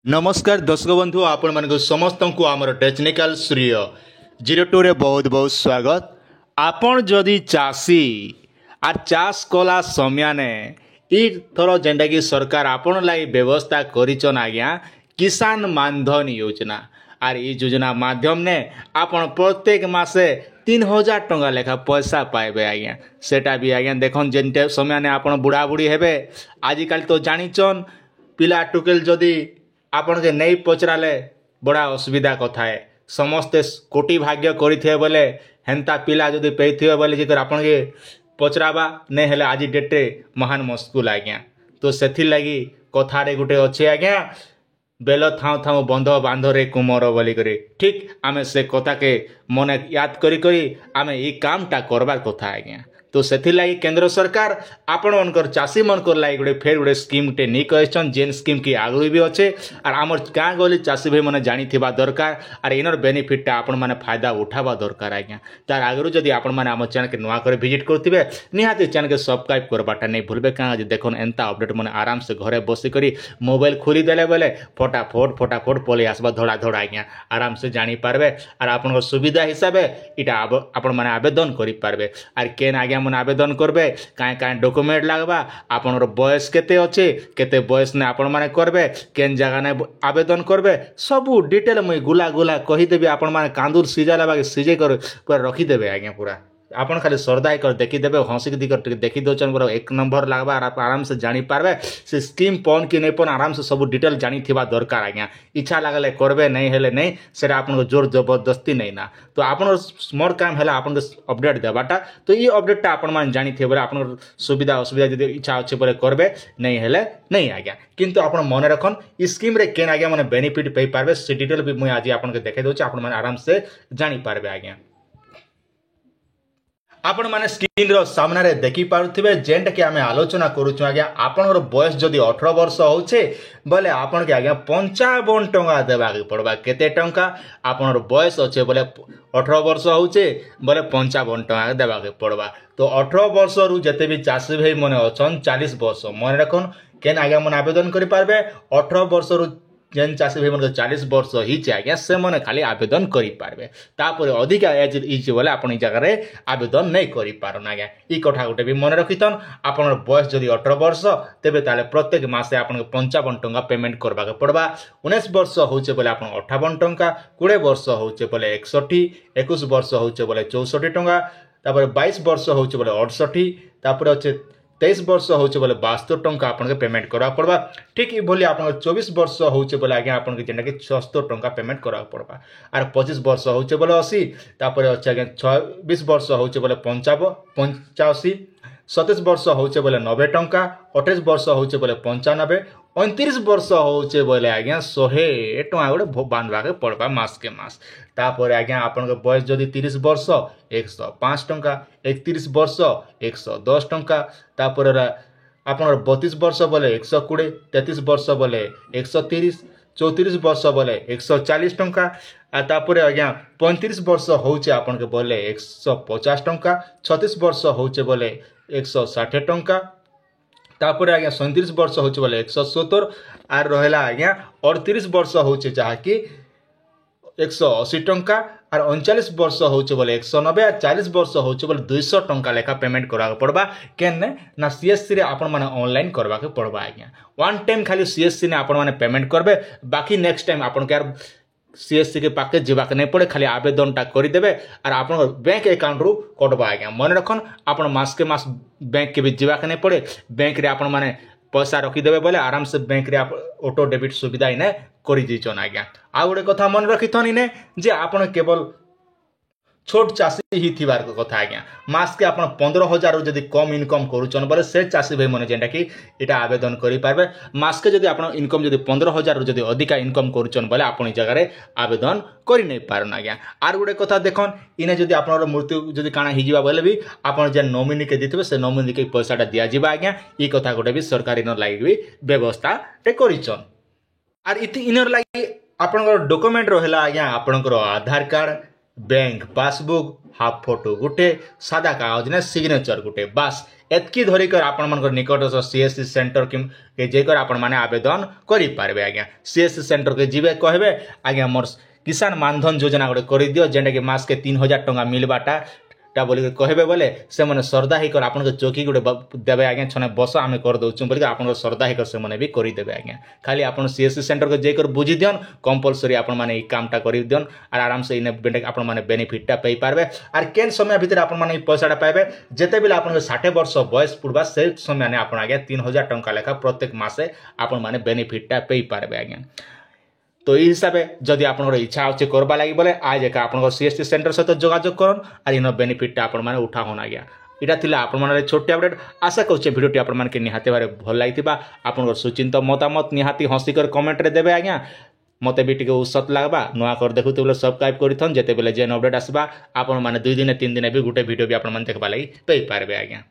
नमस्कार दर्शक बंधु आपण मान समस्त को आमर टेक्निकल श्रीय 02 रे बहुत बहुत स्वागत। आपण जदि चाषी आर चाष कला समयाने ई थर जेंटा कि सरकार आपण लाई व्यवस्था करिचन आज्ञा किसान मानधन योजना। आर ई योजना माध्यम ने आपण प्रत्येक मासे 3000 टंका लेखा पैसा पाइबे आज्ञा। सेटा भी आज्ञा देखन जेंटे समयाने आपण बुढ़ा बुढ़ी हेबे आजिकल तो जानिचन पिला टुकेल जदि आपण के नहीं पचराले बड़ा असुविधा कथा है। समस्ते कोटि भाग्य करिथे बोले हेंता पिला जदि पेइथिबे बोले जे आपण के पचराबा नहीं हेले आज डेटे महान मुश्किल आज्ञा। तो सेथि लगी कथारे गुटे अच्छे आज्ञा बेल थाऊ थाऊ बंध बांध रे कुमर बोली करे ठीक आमे से कथा के मने याद करी करी आमे ई कामटा करबार कथा आज्ञा। तो सेथि लगी केंद्र सरकार आपण मनकर चाषी मनकर लगी गोटे फेर गोटे स्कीम टे नहीं कहन जेन स्कीम की आगु भी अच्छे और आमर गाँ गली चाषी भाई मैंने जानी दरकार और इनर बेनिफिटा आपण मैंने फायदा उठावा दरकार आज्ञा। तार आगु जदि आपण मैंने आम चैनल के नुआ कर विजिट करुवे निहाती चैनल के सब्सक्राइब करवाटा नहीं भूलबे क्या देखो एंता अपडेट मैंने आराम से घरे बसिक मोबाइल खोलीदेले बोले फटाफट पलि आसबा धड़ा धड़ा आज्ञा आराम से जानीपारे और आप सुविधा हिसाब से यहाँ आपण मैंने आवेदन करेंगे और केन आज्ञा मन आवेदन करबे काए काए डॉक्यूमेंट लागबा आपनर बयस केते अच्छे केते बयस ने आपण माने करबे केन जगह ने आवेदन करबे सबू डिटेल मुई गुला गुला कही देबी आपण माने कांदूर सिजाला बागे सिजे कर पूरा रखी देबे आज्ञा। पूरा आपन खाली श्रद्धा कर देखी देबे हंसी दिकर देखी दोचन पूरा एक नंबर लागबा आप आराम से जानी पारबे से स्कीम पन कि नहीं पन आराम से सब डिटेल जानी थिबा दरकार आज्ञा। इच्छा लागले करबे नहीं हेले नहीं सेटा आपन जोर जबरदस्ती नहीं ना। तो आपन मोर काम है आपन अपडेट देवाटा तो ये अपडेटा आपण मान जानी थे बोले आपन सुविधा असुविधा जदि इच्छा अच्छे बोले करबे नहीं हेले नहीं आज्ञा। किंतु आपन मन रखन ई स्कीम रे केन आज्ञा माने बेनिफिट पे पारबे से डिटेल भी मुई आज आपन के देखाई दोचे आपन माने आराम से जानी पारबे आज्ञा। आपण माने स्क्रीन रो सामने रे देखि पारुथिबे जेंटा कि आमे आलोचना करूछु आज्ञा। आपनर बयस जदि 18 वर्ष होचे बोले आपन के आज्ञा 55 टंका देबा के पड़बा। केते टंका आपनर बयस अच्छे बोले 18 वर्ष होचे बोले 55 टंका देबा के पड़बा। तो 18 वर्ष रु जते भी चाषी भाई मने अछन 40 वर्ष मन रखन केन आज्ञा मन आवेदन करि पारबे 18 वर्ष रु जेन चाषी भाई मन 40 वर्ष हिचे आज्ञा से मने खाली आवेदन करि पारबे। तापर अधिक एज इज बोले आपण ई जगह रे आवेदन नहीं करि पारन आज्ञा। ई कथा गुटे भी मन रखितन आपन बयस जदि 18 वर्ष तेबे ताले प्रत्येक मासे आपन 55 टंका पेमेंट करबा के पड़बा। 19 वर्ष होचे बोले आपन 58 टंका 20 वर्ष होचे बोले 61 21 वर्ष होचे बोले 64 टंका तापर 22 वर्ष होचे बोले 68 तापर अच्छे 23 वर्ष होचे बोले 72 टंका आपन के पेमेंट करबा पड़बा। ठीक ई भली आपन 24 वर्ष होचे बोले आज्ञा आपन के जेंटा कि 76 टंका पेमेंट करबा पड़बा। आर 25 वर्ष होचे बोले 80 तापर अच्छे आज्ञा 26 वर्ष होचे बोले 85 27 वर्ष होचे बोले 90 टंका 28 वर्ष होचे बोले 95 29 वर्ष होचे बोले आज्ञा 100 टंका गोटे बांधवा के पड़बा मास के मास। तापर आज्ञा आपन के बयस जदि 30 वर्ष 105 टंका 31 वर्ष 110 टंका तापर आपन 32 वर्ष बोले 120 33 वर्ष बोले 130 34 वर्ष बोले 140 टंका तापर आज्ञा 35 वर्ष होचे आपन के बोले 150 टंका 36 वर्ष होचे बोले 160 टंका तापर आज्ञा 37 वर्ष होचे बोले 170 आर रहला आज्ञा 38 वर्ष होचे जहा कि 180 टंका और 39 वर्ष होचे बोले 190 और 40 वर्ष होचे बोले 200 टंका लेखा पेमेंट करबा पड़बा। केन ना सीएससी रे आपण माने ऑनलाइन करबा के पड़बा आज्ञा। वन टाइम खाली सीएससी ने आपण माने पेमेंट करबे बाकी नेक्स्ट टाइम आपण के सीएससी के पाके जीवा के नहीं पड़े खाली आवेदनटा करदेवे और आप बैंक अकाउंट रु कटवा आज्ञा। मन रखन आप मास के मास बैंक के भी जीवा के नहीं पड़े बैंक रे आपण माने पैसा रखीदेवे बोले आराम से बैंक रे ऑटो डेबिट सुविधा इने कर दीचन आज्ञा। आ गोटे कथा मन रखिथन इने जे आपण केवल छोट चाषी ही थिबार कथा आज्ञा। मास के आपन 15,000 जदि कम इनकम करूचन बोले से चाषी भाई मन जेंटा कि एटा आवेदन करि पारबे। मास के जदि आपन इनकम जदि 15,000 जदि अधिका इनकम करूचन बोले आपन जगह रे आवेदन करि नै पारन आज्ञा। आर गोटे कथा देखन इने जदि आपनर मृत्यु जदि काना हिजिबा बोले भी आपन जे नॉमिनी के दिथिबे से नॉमिनी के पैसाटा दिया जिबा आज्ञा। ई कथा गोटे भी सरकार इनर लागि भी व्यवस्था टे करिचन। आर इति इनर लागि आपनकर डॉक्यूमेंट रहला आज्ञा आपनकर Aadhaar card bank passbook half photo गुटे सादा कागज ने सिग्नेचर गुटे बास एतकी धरिकर आपण मन निकटस्थ सीएससी सेंटर के जेकर आपण माने आवेदन करि पारबे आज्ञा सीएससी सेंटर के जीवे कहबे आज्ञा मोर किसान मानधन योजना गोटे कर दियो जेनटा कि मास के 3000 टंका मिलबाटा बोल कहबे बोले से मैंने श्रद्धा होकर आपन चौकी गोटे देवे आज्ञा छने बस आम कर दौचु बोल आप श्रद्धा होकर से भी करदे आज्ञा खाली आपन सीएससी सेंटर को जेकर बुझी दियन कंपलसरी आपण माने कामटा कर दियन और आराम से आपण माने बेनिफिटा पाई पारबे और केन समय भितर आपण माने पैसाटा पाइबे जेते बेले आपण 60 वर्ष बयस पूर्वा से समय ने आपण आज्ञा 3000 टंका लेखा प्रत्येक मासे आपण माने बेनिफिटा पाई पारबे आज्ञा तो यही हिसाब से जदि आप इच्छा अच्छे करवा लगी बोले आज एक आप सीएससी सेंटर सहित जोगाजोग करन और इन बेनिफिट आपण मैंने उठा होना गया इटा थिला आपण माने छोटे अपडेट आशा करुचे भिडियोटी आपण माने निहाती भारे भल लागिथिबा आपण सुचिंत मतामत निहाती हसिकर कमेंट रे देबे आज्ञा मते भी टिके उत्सत लागबा नुआ कर देखुते बोले सब्सक्राइब करिथन जेते बेले जेन अपडेट आसबा आपण माने 2 दिन 3 दिन भी गुटे वीडियो भी आपण माने देखबा लागि पाई पारबे आज्ञा।